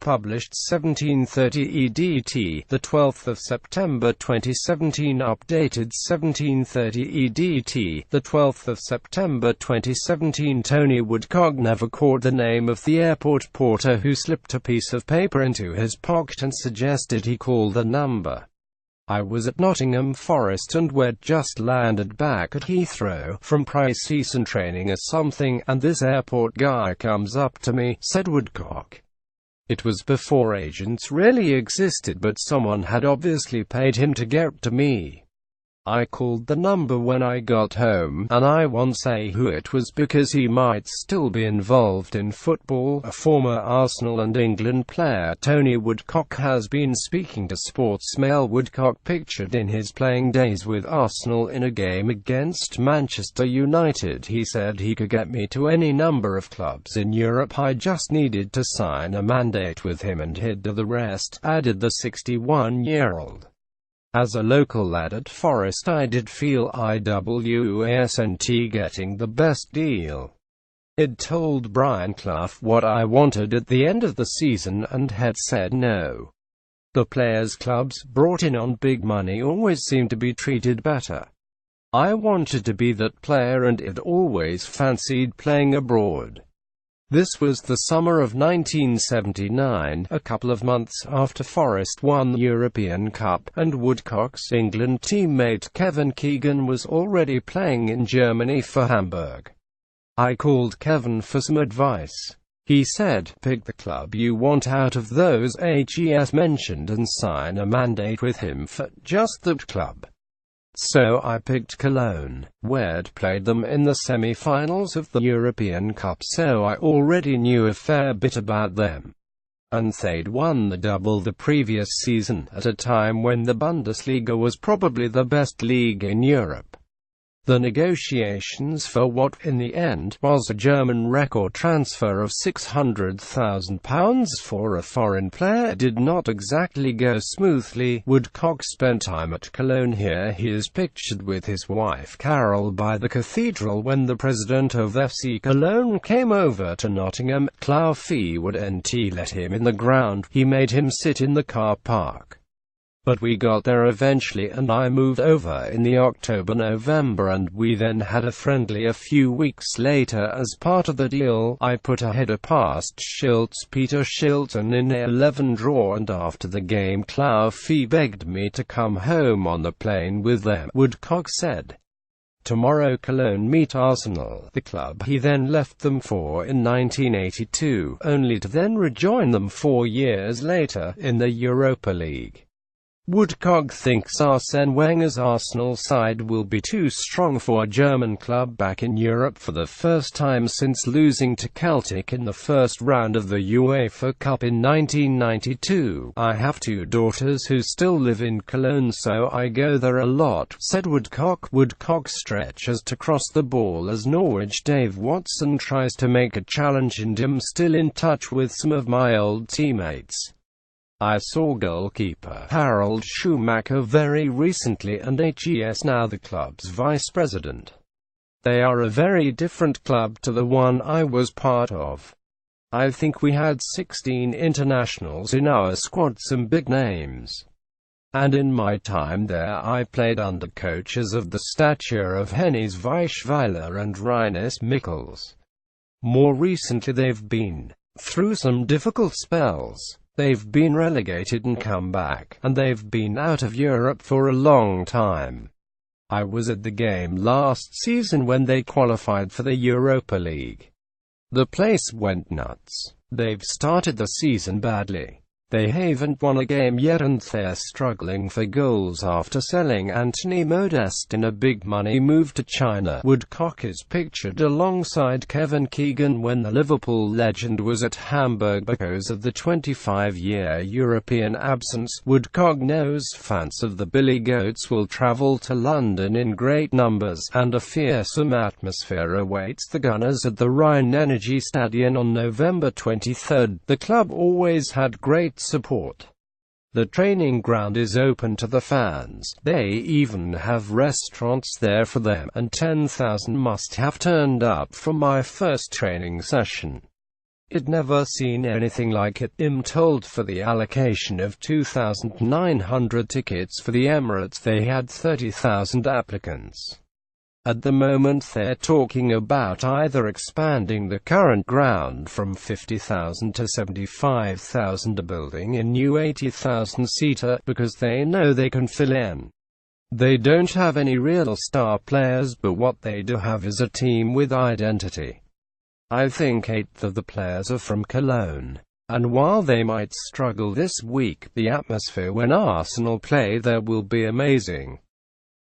Published 1730 EDT, the 12th of September 2017. Updated 1730 EDT, the 12th of September 2017. Tony Woodcock never caught the name of the airport porter who slipped a piece of paper into his pocket and suggested he call the number. I was at Nottingham Forest and we'd just landed back at Heathrow from preseason training or something, and this airport guy comes up to me, said Woodcock. It was before agents really existed, but someone had obviously paid him to get to me. I called the number when I got home, and I won't say who it was because he might still be involved in football. A former Arsenal and England player, Tony Woodcock, has been speaking to Sportsmail Woodcock, pictured in his playing days with Arsenal in a game against Manchester United. He said he could get me to any number of clubs in Europe, I just needed to sign a mandate with him and he'd do the rest, added the 61-year-old. As a local lad at Forest, I did feel wasnt getting the best deal. I'd told Brian Clough what I wanted at the end of the season and had said no. The players clubs brought in on big money always seemed to be treated better. I wanted to be that player and I'd always fancied playing abroad. This was the summer of 1979, a couple of months after Forest won the European Cup, and Woodcock's England teammate Kevin Keegan was already playing in Germany for Hamburg. I called Kevin for some advice. He said, pick the club you want out of those HES mentioned and sign a mandate with him for just that club. So I picked Cologne. We'd played them in the semi-finals of the European Cup, so I already knew a fair bit about them. And they'd won the double the previous season, at a time when the Bundesliga was probably the best league in Europe. The negotiations for what, in the end, was a German record transfer of £600,000 for a foreign player did not exactly go smoothly. Woodcock spent time at Cologne. Here he is pictured with his wife Carol by the cathedral when the president of FC Cologne came over to Nottingham. Clough wouldn't let him in the ground, he made him sit in the car park. But we got there eventually and I moved over in the October-November and we then had a friendly a few weeks later. As part of the deal, I put a header past Peter Shilton in the 11 draw, and after the game Clough begged me to come home on the plane with them. Woodcock said, tomorrow Cologne meet Arsenal, the club he then left them for in 1982, only to then rejoin them 4 years later, in the Europa League. Woodcock thinks Arsene Wenger's Arsenal side will be too strong for a German club back in Europe for the first time since losing to Celtic in the first round of the UEFA Cup in 1992. I have 2 daughters who still live in Cologne, so I go there a lot, said Woodcock. Woodcock stretches to cross the ball as Norwich Dave Watson tries to make a challenge, and I'm still in touch with some of my old teammates. I saw goalkeeper Harold Schumacher very recently and HES now the club's vice president. They are a very different club to the one I was part of. I think we had 16 internationals in our squad, some big names. And in my time there I played under coaches of the stature of Hennes Weichweiler and Rinus Michels. More recently they've been through some difficult spells. They've been relegated and come back, and they've been out of Europe for a long time. I was at the game last season when they qualified for the Europa League. The place went nuts. They've started the season badly. They haven't won a game yet and they're struggling for goals after selling Anthony Modeste in a big money move to China. Woodcock is pictured alongside Kevin Keegan when the Liverpool legend was at Hamburg because of the 25-year European absence. Woodcock knows fans of the Billy Goats will travel to London in great numbers, and a fearsome atmosphere awaits the Gunners at the Rhine Energy Stadion on November 23. The club always had great support. The training ground is open to the fans. They even have restaurants there for them, and 10,000 must have turned up for my first training session. It never seen anything like it. I'm told for the allocation of 2,900 tickets for the Emirates they had 30,000 applicants. At the moment they're talking about either expanding the current ground from 50,000 to 75,000 or building a new 80,000-seater, because they know they can fill in. They don't have any real star players, but what they do have is a team with identity. I think 8 of the players are from Cologne. And while they might struggle this week, the atmosphere when Arsenal play there will be amazing.